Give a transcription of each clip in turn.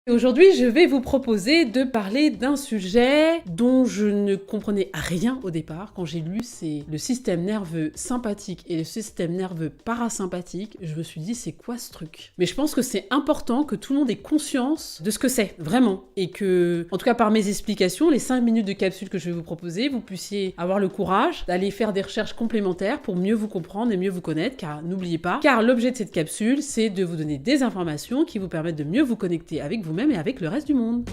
Aujourd'hui, je vais vous proposer de parler d'un sujet dont je ne comprenais rien au départ. Quand j'ai lu, c'est le système nerveux sympathique et le système nerveux parasympathique. Je me suis dit, c'est quoi ce truc? Mais je pense que c'est important que tout le monde ait conscience de ce que c'est, vraiment. Et que, en tout cas par mes explications, les 5 minutes de capsule que je vais vous proposer, vous puissiez avoir le courage d'aller faire des recherches complémentaires pour mieux vous comprendre et mieux vous connaître. Car n'oubliez pas, car l'objet de cette capsule, c'est de vous donner des informations qui vous permettent de mieux vous connecter avec vous-même et avec le reste du monde.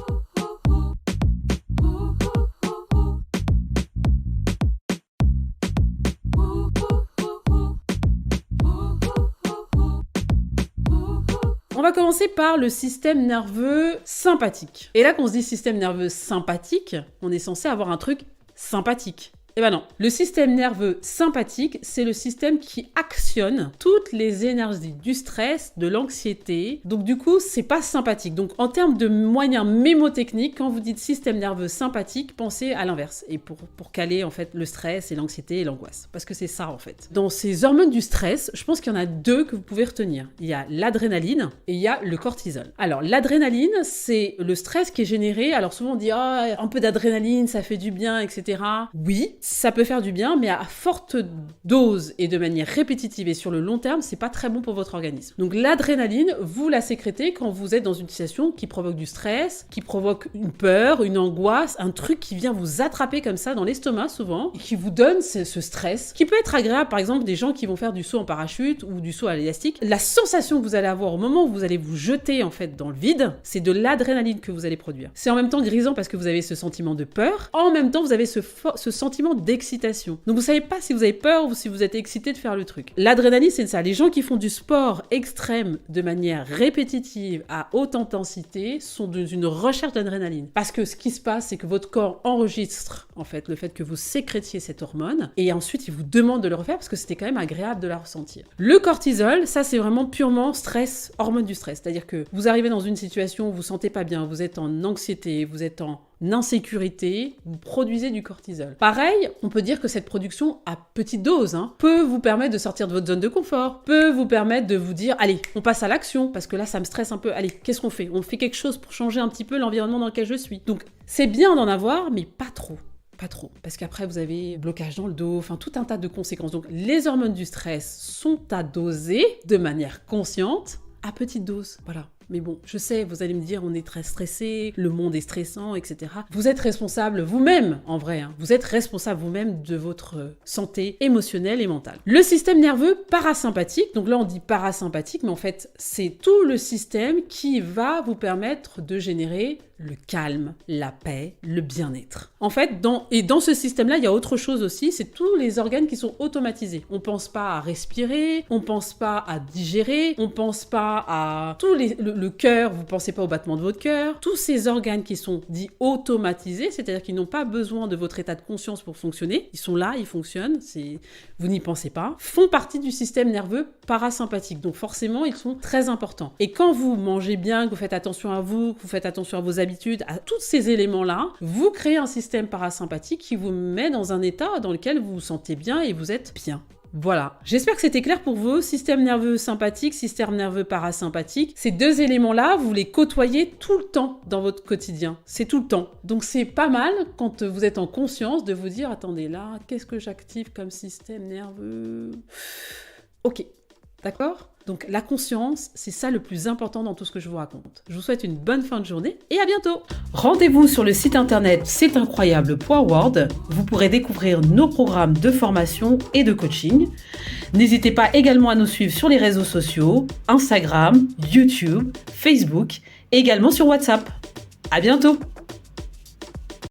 On va commencer par le système nerveux sympathique. Et là, quand on se dit système nerveux sympathique, on est censé avoir un truc sympathique. Eh ben non. Le système nerveux sympathique, c'est le système qui actionne toutes les énergies du stress, de l'anxiété. Donc du coup, c'est pas sympathique. Donc en termes de moyens mémotechniques, quand vous dites système nerveux sympathique, pensez à l'inverse. Et pour caler en fait le stress et l'anxiété et l'angoisse. Parce que c'est ça en fait. Dans ces hormones du stress, je pense qu'il y en a deux que vous pouvez retenir. Il y a l'adrénaline et il y a le cortisol. Alors l'adrénaline, c'est le stress qui est généré. Alors souvent on dit un peu d'adrénaline, ça fait du bien, etc. Oui. Ça peut faire du bien, mais à forte dose et de manière répétitive et sur le long terme, c'est pas très bon pour votre organisme. Donc l'adrénaline, vous la sécrétez quand vous êtes dans une situation qui provoque du stress, qui provoque une peur, une angoisse, un truc qui vient vous attraper comme ça dans l'estomac souvent, et qui vous donne ce stress, qui peut être agréable. Par exemple, des gens qui vont faire du saut en parachute ou du saut à l'élastique. La sensation que vous allez avoir au moment où vous allez vous jeter en fait dans le vide, c'est de l'adrénaline que vous allez produire. C'est en même temps grisant parce que vous avez ce sentiment de peur, en même temps vous avez ce sentiment d'excitation. Donc vous savez pas si vous avez peur ou si vous êtes excité de faire le truc. L'adrénaline, c'est ça. Les gens qui font du sport extrême de manière répétitive à haute intensité sont dans une recherche d'adrénaline. Parce que ce qui se passe, c'est que votre corps enregistre en fait le fait que vous sécrétiez cette hormone et ensuite il vous demande de le refaire parce que c'était quand même agréable de la ressentir. Le cortisol, ça c'est vraiment purement stress, hormone du stress. C'est-à-dire que vous arrivez dans une situation où vous vous sentez pas bien, vous êtes en anxiété, vous êtes en insécurité, vous produisez du cortisol. Pareil, on peut dire que cette production à petite dose peut vous permettre de sortir de votre zone de confort, peut vous permettre de vous dire, allez, on passe à l'action, parce que là, ça me stresse un peu. Allez, qu'est-ce qu'on fait? On fait quelque chose pour changer un petit peu l'environnement dans lequel je suis. Donc, c'est bien d'en avoir, mais pas trop. Pas trop, parce qu'après vous avez blocage dans le dos, enfin tout un tas de conséquences. Donc, les hormones du stress sont à doser de manière consciente, à petite dose. Voilà. Mais bon, je sais, vous allez me dire, on est très stressé, le monde est stressant, etc. Vous êtes responsable vous-même, en vrai. Vous êtes responsable vous-même de votre santé émotionnelle et mentale. Le système nerveux parasympathique, donc là on dit parasympathique, mais en fait, c'est tout le système qui va vous permettre de générer le calme, la paix, le bien-être. En fait, dans ce système-là, il y a autre chose aussi, c'est tous les organes qui sont automatisés. On pense pas à respirer, on pense pas à digérer, on pense pas à le cœur, vous pensez pas au battement de votre cœur. Tous ces organes qui sont dits automatisés, c'est-à-dire qu'ils n'ont pas besoin de votre état de conscience pour fonctionner, ils sont là, ils fonctionnent, vous n'y pensez pas, font partie du système nerveux parasympathique. Donc forcément, ils sont très importants. Et quand vous mangez bien, que vous faites attention à vous, que vous faites attention à vos habitudes, à tous ces éléments-là, vous créez un système parasympathique qui vous met dans un état dans lequel vous vous sentez bien et vous êtes bien. Voilà. J'espère que c'était clair pour vous. Système nerveux sympathique, système nerveux parasympathique. Ces deux éléments-là, vous les côtoyez tout le temps dans votre quotidien. C'est tout le temps. Donc c'est pas mal quand vous êtes en conscience de vous dire, attendez là, qu'est-ce que j'active comme système nerveux? Ok. D'accord? Donc la conscience, c'est ça le plus important dans tout ce que je vous raconte. Je vous souhaite une bonne fin de journée et à bientôt. Rendez-vous sur le site internet cestincroyable.world. Vous pourrez découvrir nos programmes de formation et de coaching. N'hésitez pas également à nous suivre sur les réseaux sociaux, Instagram, YouTube, Facebook et également sur WhatsApp. À bientôt.